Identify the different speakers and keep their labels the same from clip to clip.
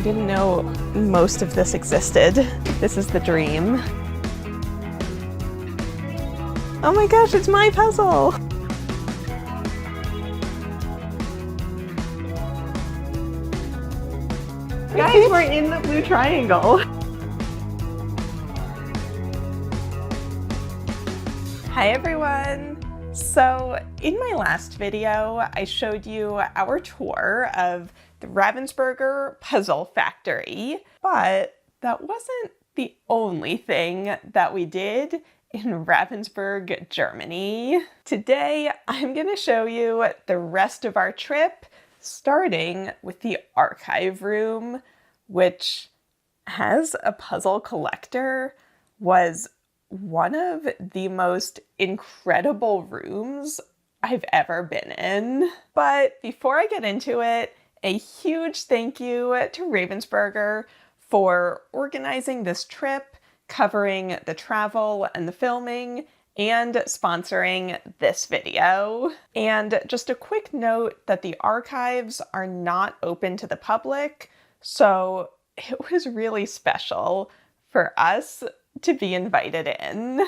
Speaker 1: I didn't know most of this existed. This is the dream. Oh my gosh, it's my puzzle! Guys, we're in the blue triangle. Hi everyone! So in my last video, I showed you our tour of the Ravensburger Puzzle Factory, but that wasn't the only thing that we did in Ravensburg, Germany. Today, I'm gonna show you the rest of our trip, starting with the archive room, which, as a puzzle collector, was one of the most incredible rooms I've ever been in. But before I get into it, a huge thank you to Ravensburger for organizing this trip, covering the travel and the filming, and sponsoring this video. And just a quick note that the archives are not open to the public, so it was really special for us to be invited in.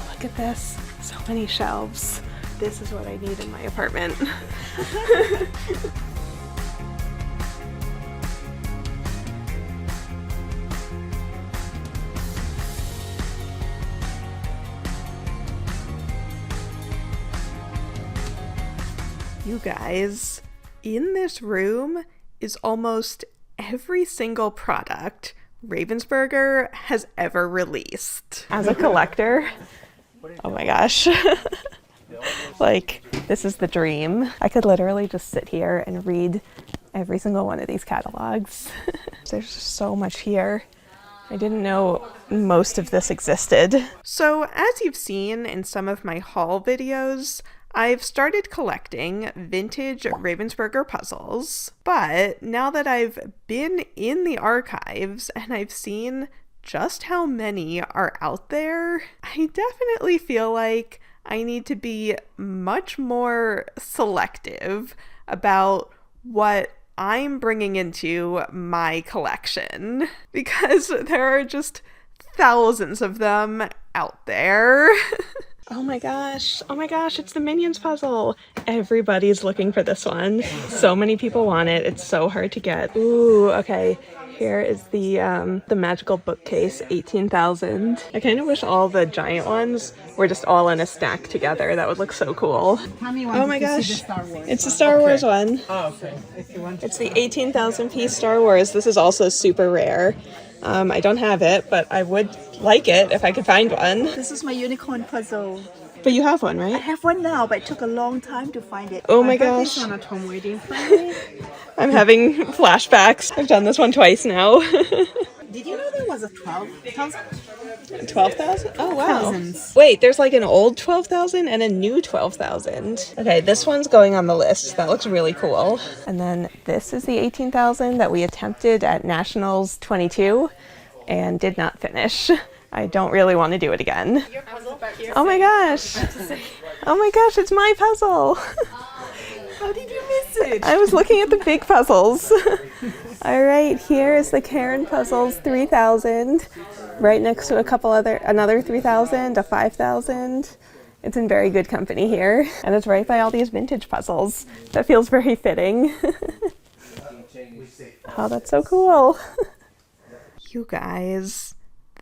Speaker 1: Look at this, so many shelves. This is what I need in my apartment. You guys, in this room is almost every single product Ravensburger has ever released. As a collector, oh my gosh. Like, this is the dream. I could literally just sit here and read every single one of these catalogs. There's just so much here. I didn't know most of this existed. So, as you've seen in some of my haul videos, I've started collecting vintage Ravensburger puzzles, but now that I've been in the archives and I've seen just how many are out there, I definitely feel like I need to be much more selective about what I'm bringing into my collection, because there are just thousands of them out there. Oh my gosh, it's the Minions puzzle. Everybody's looking for this one. So many people want it. It's so hard to get. Ooh, okay. Here is the magical bookcase, 18,000. I kind of wish all the giant ones were just all in a stack together. That would look so cool. Oh my gosh, it's the Star Wars one. Oh, okay. It's the 18,000 piece Star Wars. This is also super rare. I don't have it, but I would like it if I could find one.
Speaker 2: This is my unicorn puzzle.
Speaker 1: But you have one, right?
Speaker 2: I have one now, but it took a long time to find it.
Speaker 1: Oh my gosh.
Speaker 2: I'm at home waiting for me.
Speaker 1: I'm having flashbacks. I've done this one twice now.
Speaker 2: Did you know there was a 12,000?
Speaker 1: 12,000? Oh, wow.
Speaker 2: Thousands.
Speaker 1: Wait, there's like an old 12,000 and a new 12,000. Okay, this one's going on the list. That looks really cool. And then this is the 18,000 that we attempted at Nationals 22 and did not finish. I don't really want to do it again. Oh my gosh. Oh my gosh, it's my puzzle.
Speaker 2: How did you miss it?
Speaker 1: I was looking at the big puzzles. All right, here is the Karen Puzzles 3000, right next to another 3000, a 5000. It's in very good company here, and it's right by all these vintage puzzles. That feels very fitting. Oh, that's so cool. You guys,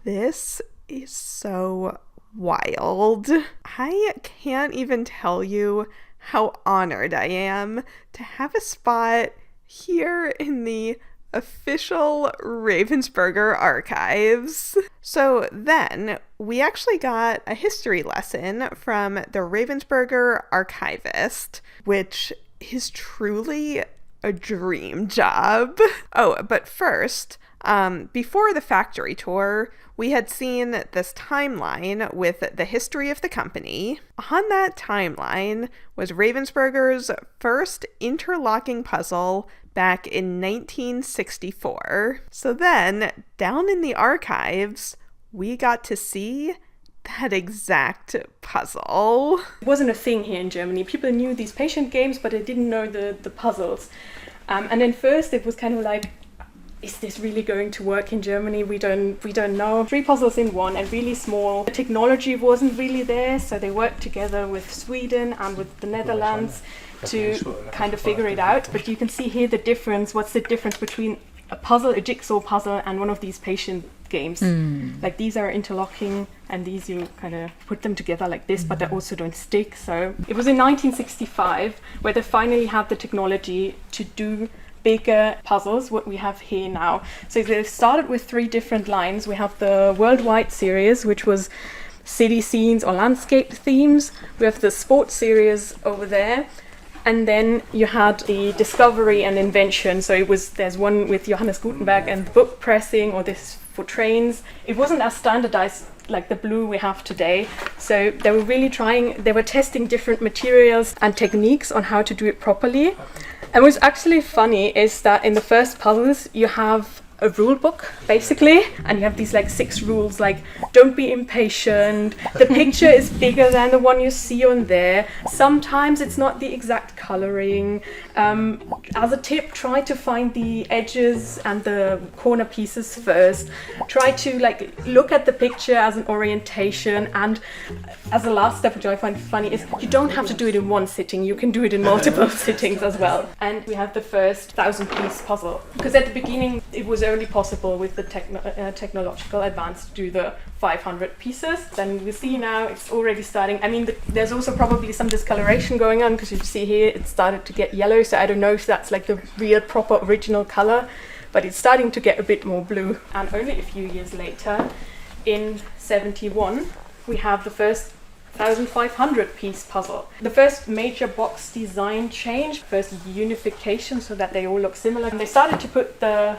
Speaker 1: this is so wild. I can't even tell you how honored I am to have a spot here in the official Ravensburger archives. So then we actually got a history lesson from the Ravensburger Archivist, which is truly a dream job. Oh, but first, before the factory tour, we had seen this timeline with the history of the company. On that timeline was Ravensburger's first interlocking puzzle back in 1964. So then, down in the archives, we got to see that exact puzzle.
Speaker 3: It wasn't a thing here in Germany. People knew these patient games, but they didn't know the puzzles. And then first it was kind of like, is this really going to work in Germany? We don't know. 3 puzzles in one and really small. The technology wasn't really there, so they worked together with Sweden and with the Netherlands to kind of figure it out. But you can see here the difference. What's the difference between a puzzle, a jigsaw puzzle, and one of these patient games? Like these are interlocking, and these you kind of put them together like this, but they also don't stick. So it was in 1965 where they finally had the technology to do bigger puzzles, what we have here now. So they've started with 3 different lines. We have the worldwide series, which was city scenes or landscape themes. We have the sports series over there. And then you had the discovery and invention. So there's one with Johannes Gutenberg and book pressing, or this for trains. It wasn't as standardized like the blue we have today. So they were really they were testing different materials and techniques on how to do it properly. And what's actually funny is that in the first puzzles you have a rule book basically, and you have these like 6 rules, like don't be impatient, the picture is bigger than the one you see on there, sometimes it's not the exact coloring, as a tip, try to find the edges and the corner pieces first, try to like look at the picture as an orientation, and as a last step, which I find funny, is you don't have to do it in one sitting, you can do it in multiple sittings as well. And we have the first 1,000-piece puzzle, because at the beginning it was only possible with the technological advance to do the 500 pieces. Then we see now it's already starting. I mean, there's also probably some discoloration going on, because you see here it started to get yellow, so I don't know if that's like the real proper original color, but it's starting to get a bit more blue. And only a few years later, in 71, we have the first 1,500-piece puzzle. The first major box design change, first unification so that they all look similar. And they started to put the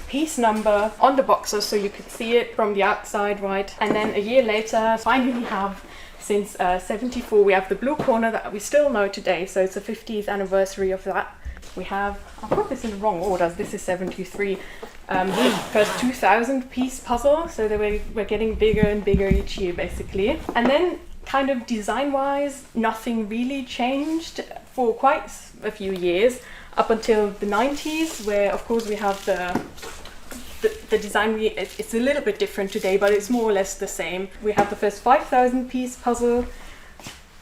Speaker 3: piece number on the boxes so you could see it from the outside, right? And then a year later, finally we have, since 74, we have the blue corner that we still know today. So it's the 50th anniversary of that. We have, I put this in the wrong order, this is 73. First 2,000-piece puzzle, so we're getting bigger and bigger each year basically. And then kind of design-wise, nothing really changed for quite a few years, up until the 90s, where of course we have the design. It's a little bit different today, but it's more or less the same. We have the first 5,000-piece puzzle.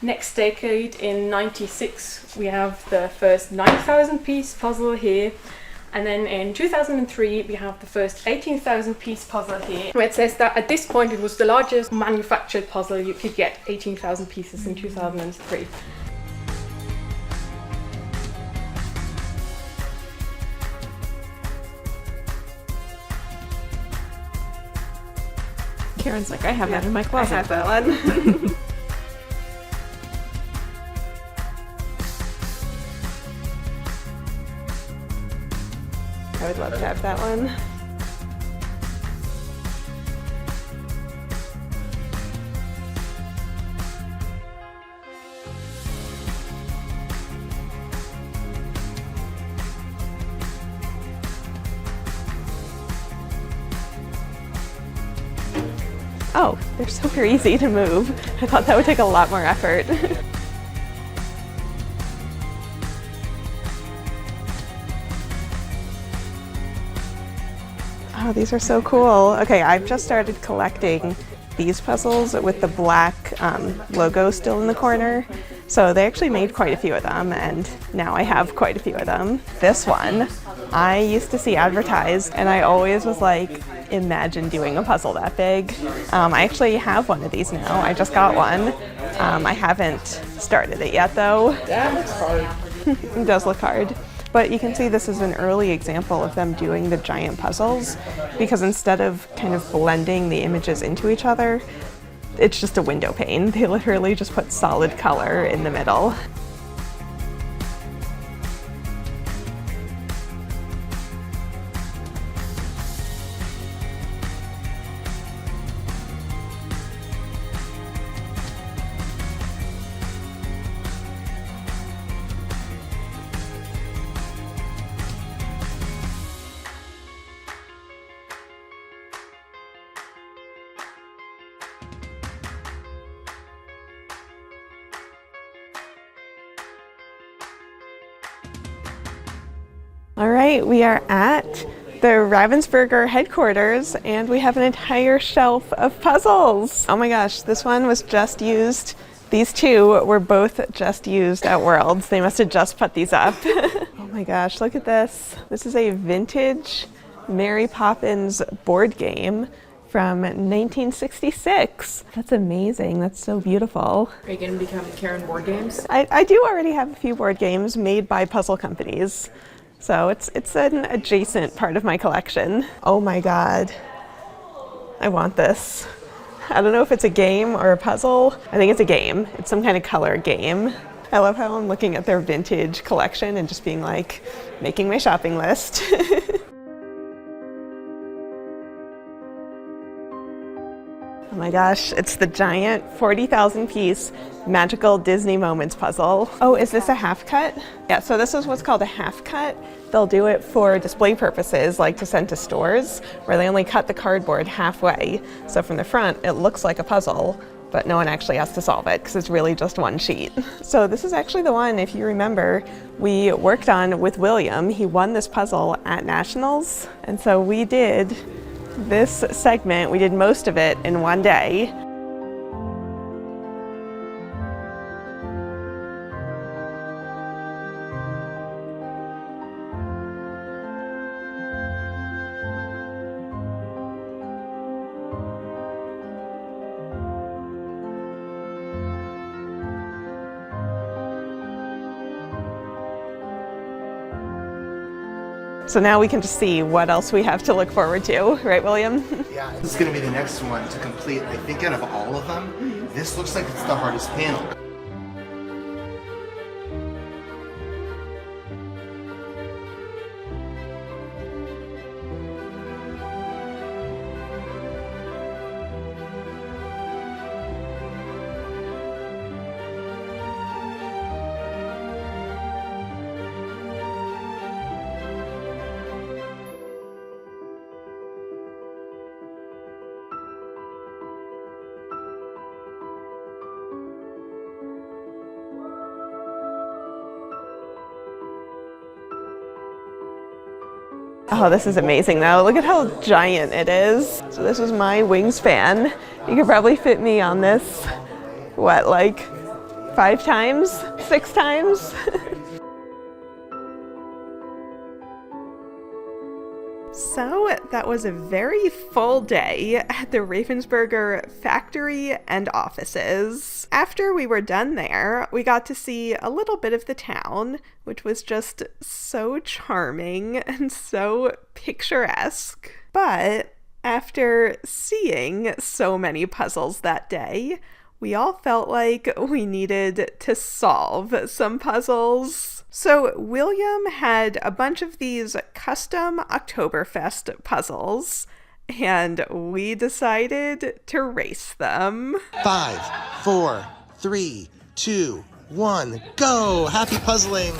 Speaker 3: Next decade, in 96, we have the first 9,000-piece puzzle here. And then in 2003, we have the first 18,000-piece puzzle here, where it says that at this point it was the largest manufactured puzzle you could get, 18,000 pieces in 2003.
Speaker 1: Karen's like, I have that in my closet. I have that one. I would love to have that one. Oh, they're super easy to move. I thought that would take a lot more effort. Oh, these are so cool. Okay, I've just started collecting these puzzles with the black logo still in the corner. So they actually made quite a few of them, and now I have quite a few of them. This one, I used to see advertised, and I always was like, imagine doing a puzzle that big. I actually have one of these now. I just got one. I haven't started it yet though.
Speaker 2: That looks hard.
Speaker 1: It does look hard. But you can see this is an early example of them doing the giant puzzles, because instead of kind of blending the images into each other, it's just a window pane. They literally just put solid color in the middle. All right, we are at the Ravensburger headquarters and we have an entire shelf of puzzles. Oh my gosh, this one was just used. These two were both just used at Worlds. They must have just put these up. Oh my gosh, look at this. This is a vintage Mary Poppins board game from 1966. That's amazing. That's so beautiful.
Speaker 4: Are you going to become Karen Board Games?
Speaker 1: I do already have a few board games made by puzzle companies. So it's an adjacent part of my collection. Oh my God. I want this. I don't know if it's a game or a puzzle. I think it's a game. It's some kind of color game. I love how I'm looking at their vintage collection and just being like, making my shopping list. Oh my gosh, it's the giant 40,000 piece magical Disney Moments puzzle. Oh, is this a half cut? Yeah, so this is what's called a half cut. They'll do it for display purposes, like to send to stores, where they only cut the cardboard halfway. So from the front, it looks like a puzzle, but no one actually has to solve it because it's really just one sheet. So this is actually the one, if you remember, we worked on with William. He won this puzzle at Nationals. And so we did this segment, we did most of it in one day. So now we can just see what else we have to look forward to, right, William?
Speaker 5: Yeah, this is going to be the next one to complete. I think out of all of them, this looks like it's the hardest panel.
Speaker 1: Oh, this is amazing though. Look at how giant it is. So this was my wingspan. You could probably fit me on this, what, like 5 times, 6 times? So that was a very full day at the Ravensburger factory and offices. After we were done there, we got to see a little bit of the town, which was just so charming and so picturesque. But after seeing so many puzzles that day, we all felt like we needed to solve some puzzles. So William had a bunch of these custom Oktoberfest puzzles, and we decided to race them.
Speaker 5: 5, 4, 3, 2, 1, go! Happy puzzling!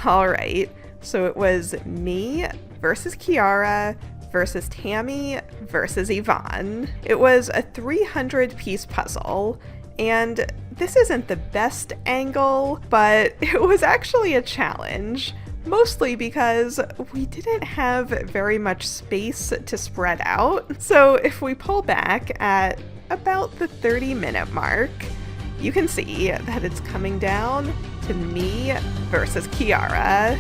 Speaker 1: All right, so it was me versus Kiara versus Tammy versus Yvonne. It was a 300-piece puzzle, and this isn't the best angle, but it was actually a challenge, mostly because we didn't have very much space to spread out. So if we pull back at about the 30-minute mark, you can see that it's coming down to me versus Kiara.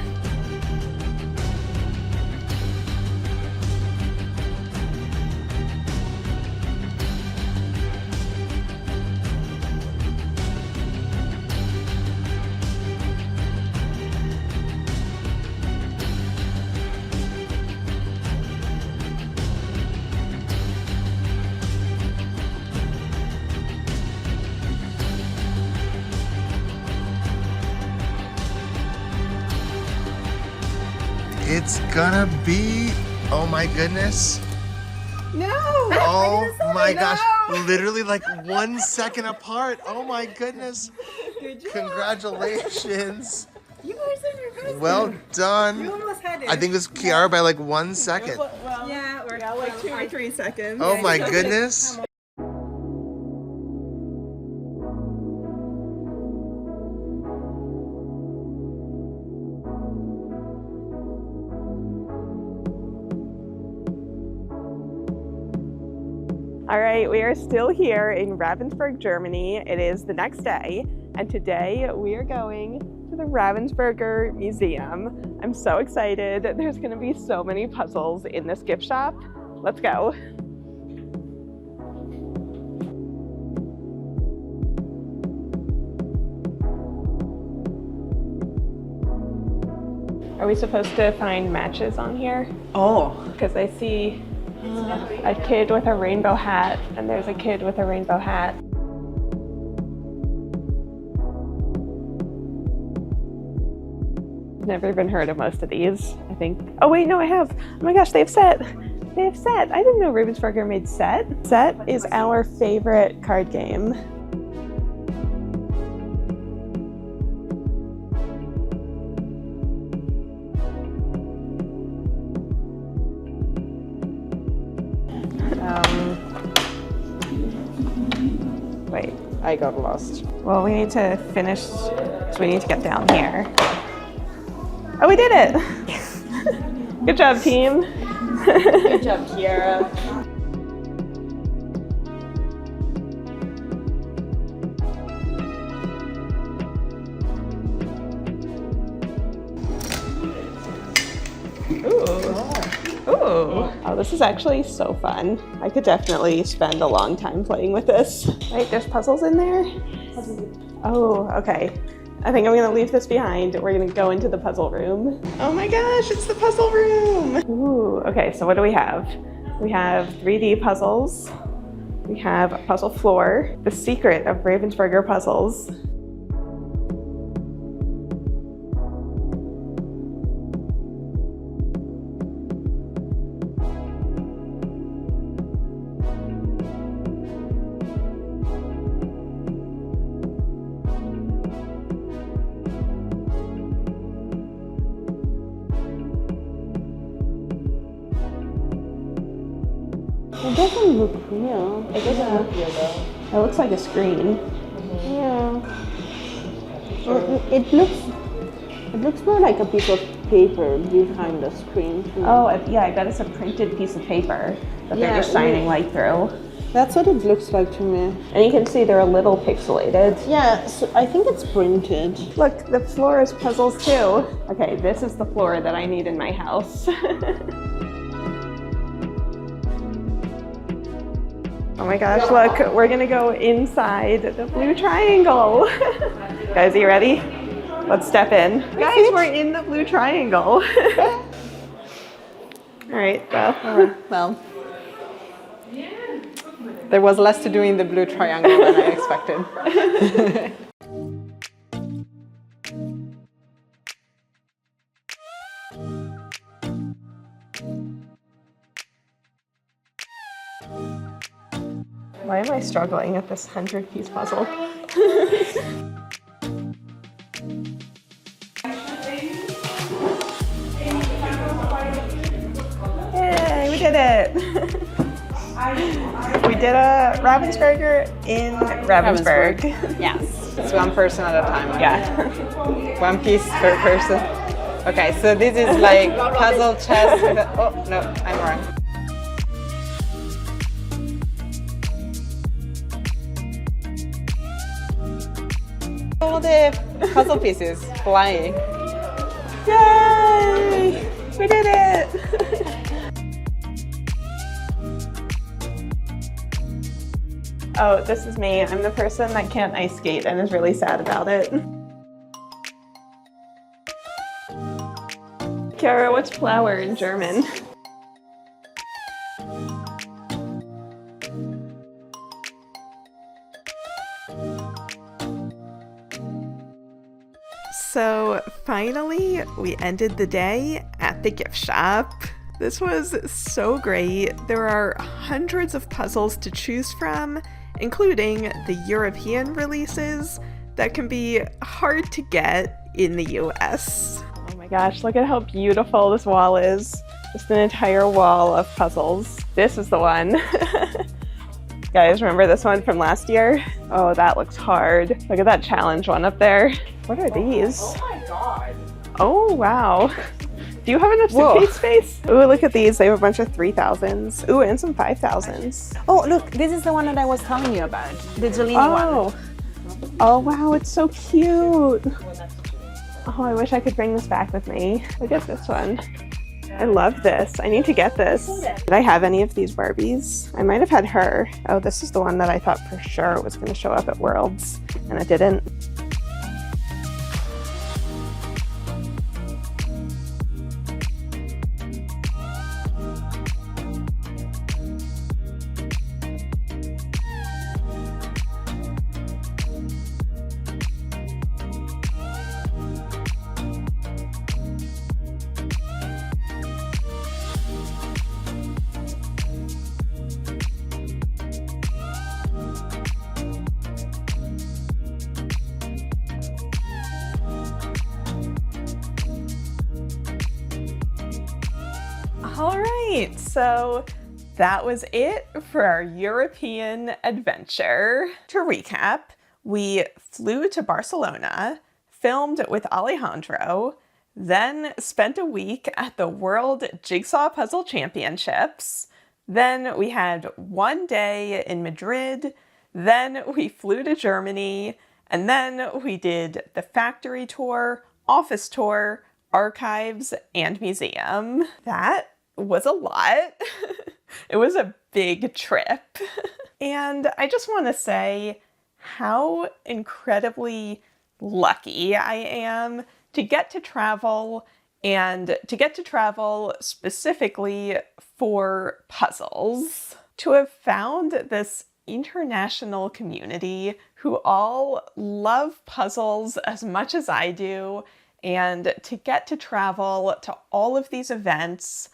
Speaker 5: It's gonna be, oh my goodness.
Speaker 2: No!
Speaker 5: Oh my gosh, literally like 1 second apart. Oh my goodness.
Speaker 2: Good job.
Speaker 5: Congratulations.
Speaker 2: You guys are good.
Speaker 5: Well done.
Speaker 2: You almost had it.
Speaker 5: I think it was Kiara by like 1 second.
Speaker 2: Well, yeah, or like 2 or 3 seconds.
Speaker 5: Oh my goodness.
Speaker 1: All right, we are still here in Ravensburg, Germany. It is the next day, and today we are going to the Ravensburger Museum. I'm so excited. There's gonna be so many puzzles in this gift shop. Let's go. Are we supposed to find matches on here?
Speaker 2: Oh.
Speaker 1: Because I see a kid with a rainbow hat, and there's a kid with a rainbow hat. Never even heard of most of these, I think. Oh wait, no, I have. Oh my gosh, they have set. They have set. I didn't know Ravensburger made set. Set is our favorite card game. Wait.
Speaker 2: I got lost.
Speaker 1: Well, we need to finish, so we need to get down here. Oh, we did it! Good job, team.
Speaker 2: Good job, Kiara.
Speaker 1: Ooh. Oh, this is actually so fun. I could definitely spend a long time playing with this. Wait, there's puzzles in there? Oh, okay. I think I'm gonna leave this behind. We're gonna go into the puzzle room. Oh my gosh, it's the puzzle room! Ooh, okay, so what do we have? We have 3D puzzles. We have a puzzle floor. The secret of Ravensburger puzzles.
Speaker 2: It doesn't look real.
Speaker 1: It doesn't look real though. It looks like a screen.
Speaker 2: Yeah. It looks more like a piece of paper behind the screen.
Speaker 1: Oh, yeah, I bet it's a printed piece of paper that they're just shining light through.
Speaker 2: That's what it looks like to me.
Speaker 1: And you can see they're a little pixelated.
Speaker 2: Yeah, so I think it's printed.
Speaker 1: Look, the floor is puzzles too. Okay, this is the floor that I need in my house. Oh my gosh, look, we're gonna go inside the blue triangle. Guys, are you ready? Let's step in. Guys, we're in the blue triangle. All right, well.
Speaker 2: Well, there was less to do in the blue triangle than I expected.
Speaker 1: Why am I struggling at this 100-piece puzzle? Yay, we did it! We did a Ravensburger in Ravensburg.
Speaker 2: Yes, it's one person at a time.
Speaker 1: Yeah.
Speaker 2: One piece per person. Okay, so this is like puzzle chess with a, oh no, I'm wrong. All the puzzle pieces flying.
Speaker 1: Yay! We did it! Oh, this is me. I'm the person that can't ice skate and is really sad about it. Kiara, what's flower in German? So finally, we ended the day at the gift shop. This was so great. There are hundreds of puzzles to choose from, including the European releases that can be hard to get in the US. Oh my gosh, look at how beautiful this wall is. Just an entire wall of puzzles. This is the one. Guys, remember this one from last year? Oh, that looks hard. Look at that challenge one up there. What are these?
Speaker 4: Oh my god.
Speaker 1: Oh, wow. Do you have enough
Speaker 2: Whoa.
Speaker 1: suitcase space? Ooh, look at these. They have a bunch of 3,000s. Ooh, and some 5,000s.
Speaker 2: Oh, look, this is the one that I was telling you about. The Gelini one.
Speaker 1: Oh, wow, it's so cute. Oh, I wish I could bring this back with me. Look at this one. I love this. I need to get this. Did I have any of these Barbies? I might have had her. Oh, this is the one that I thought for sure was going to show up at Worlds, and it didn't. All right, so that was it for our European adventure. To recap, we flew to Barcelona, filmed with Alejandro, then spent a week at the World Jigsaw Puzzle Championships. Then we had one day in Madrid. Then we flew to Germany. And then we did the factory tour, office tour, archives, and museum. That was a lot. It was a big trip. And I just want to say how incredibly lucky I am to get to travel, and to get to travel specifically for puzzles. To have found this international community who all love puzzles as much as I do, and to get to travel to all of these events,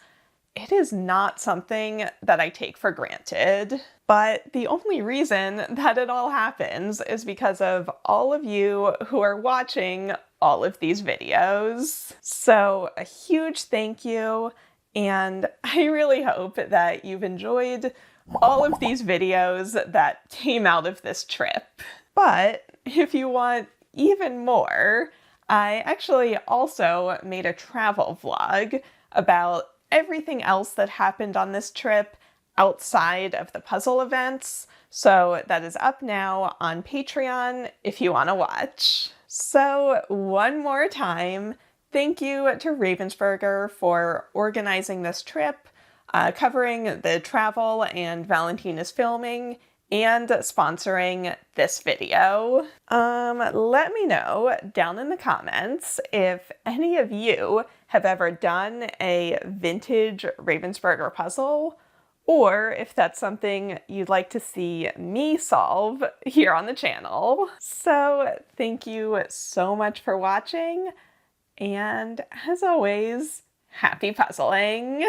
Speaker 1: it is not something that I take for granted. But the only reason that it all happens is because of all of you who are watching all of these videos. So a huge thank you, and I really hope that you've enjoyed all of these videos that came out of this trip. But if you want even more, I actually also made a travel vlog about everything else that happened on this trip outside of the puzzle events. So that is up now on Patreon if you want to watch. So one more time, thank you to Ravensburger for organizing this trip, covering the travel and Valentina's filming, and sponsoring this video. Let me know down in the comments if any of you have ever done a vintage Ravensburger puzzle, or if that's something you'd like to see me solve here on the channel. So thank you so much for watching, and as always, happy puzzling!